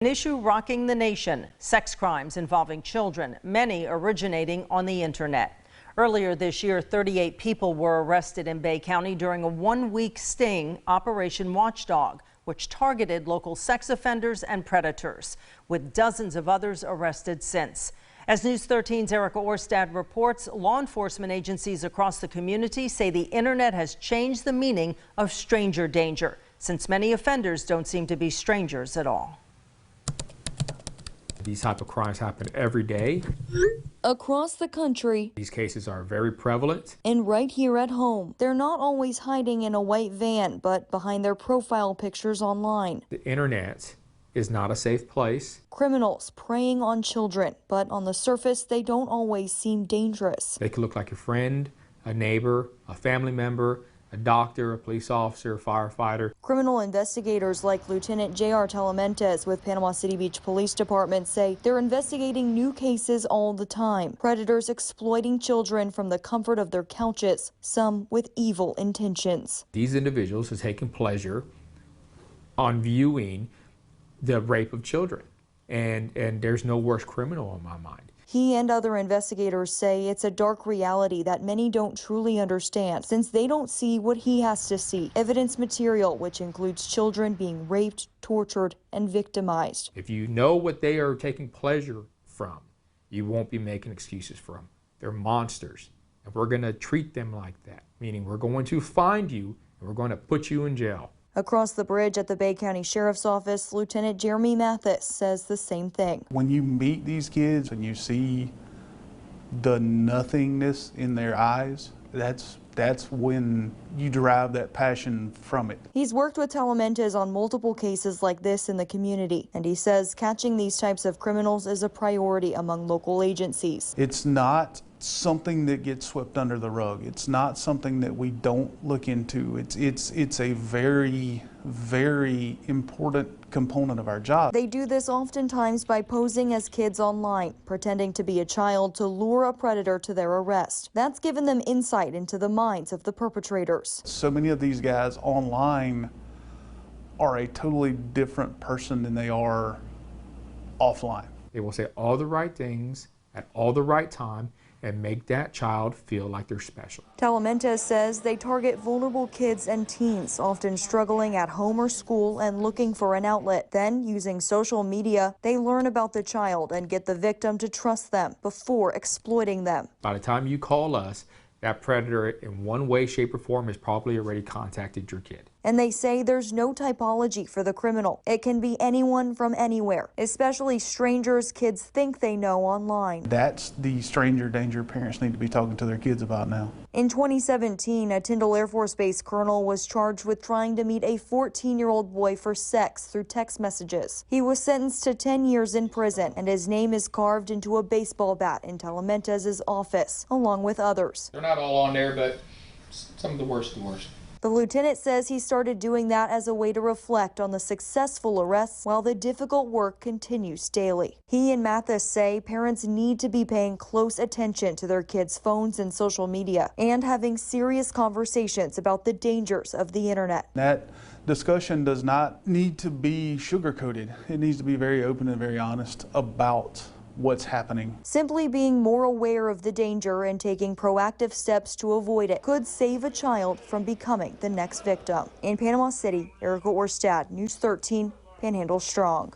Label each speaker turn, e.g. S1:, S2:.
S1: An issue rocking the nation, sex crimes involving children, many originating on the internet. Earlier this year, 38 people were arrested in Bay County during a one-week sting, Operation Watchdog, which targeted local sex offenders and predators, with dozens of others arrested since. As News 13's Erica Orstad reports, law enforcement agencies across the community say the internet has changed the meaning of stranger danger, since many offenders don't seem to be strangers at all.
S2: These type of crimes happen every day.
S3: Across the country.
S2: These cases are very prevalent.
S3: And right here at home. They're not always hiding in a white van, but behind their profile pictures online.
S2: The internet is not a safe place.
S3: Criminals preying on children, but on the surface, they don't always seem dangerous.
S2: They could look like a friend, a neighbor, a family member, a doctor, a police officer, a firefighter.
S3: Criminal investigators like Lieutenant J.R. Talamantes with Panama City Beach Police Department say they're investigating new cases all the time. Predators exploiting children from the comfort of their couches, some with evil intentions.
S2: These individuals have taken pleasure on viewing the rape of children, and there's no worse criminal in my mind.
S3: He and other investigators say it's a dark reality that many don't truly understand, since they don't see what he has to see. Evidence material, which includes children being raped, tortured, and victimized.
S2: If you know what they are taking pleasure from, you won't be making excuses for them. They're monsters, and we're going to treat them like that, meaning we're going to find you and we're going to put you in jail.
S3: Across the bridge at the Bay County Sheriff's Office, Lieutenant Jeremy Mathis says the same thing.
S4: When you meet these kids and you see the nothingness in their eyes, that's when you derive that passion from it.
S3: He's worked with Talamantes on multiple cases like this in the community, and he says catching these types of criminals is a priority among local agencies.
S4: It's not something that gets swept under the rug. It's not something that we don't look into. It's a very, very important component of our job.
S3: They do this oftentimes by posing as kids online, pretending to be a child to lure a predator to their arrest. That's given them insight into the minds of the perpetrators.
S4: So many of these guys online are a totally different person than they are offline.
S2: They will say all the right things at all the right time and make that child feel like they're special.
S3: Talamantes says they target vulnerable kids and teens, often struggling at home or school and looking for an outlet. Then, using social media, they learn about the child and get the victim to trust them before exploiting them.
S2: By the time you call us, that predator in one way, shape, or form has probably already contacted your kid.
S3: And they say there's no typology for the criminal. It can be anyone from anywhere, especially strangers kids think they know online.
S4: That's the stranger danger parents need to be talking to their kids about now.
S3: In 2017, a Tyndall Air Force Base colonel was charged with trying to meet a 14-year-old boy for sex through text messages. He was sentenced to 10 years in prison, and his name is carved into a baseball bat in Talamantes' office, along with others.
S2: They're not all on there, but some of the worst of the worst.
S3: The lieutenant says he started doing that as a way to reflect on the successful arrests while the difficult work continues daily. He and Mathis say parents need to be paying close attention to their kids' phones and social media and having serious conversations about the dangers of the internet.
S4: That discussion does not need to be sugar-coated. It needs to be very open and very honest about what's happening.
S3: Simply being more aware of the danger and taking proactive steps to avoid it could save a child from becoming the next victim. In Panama City, Erica Orstad, News 13, Panhandle Strong.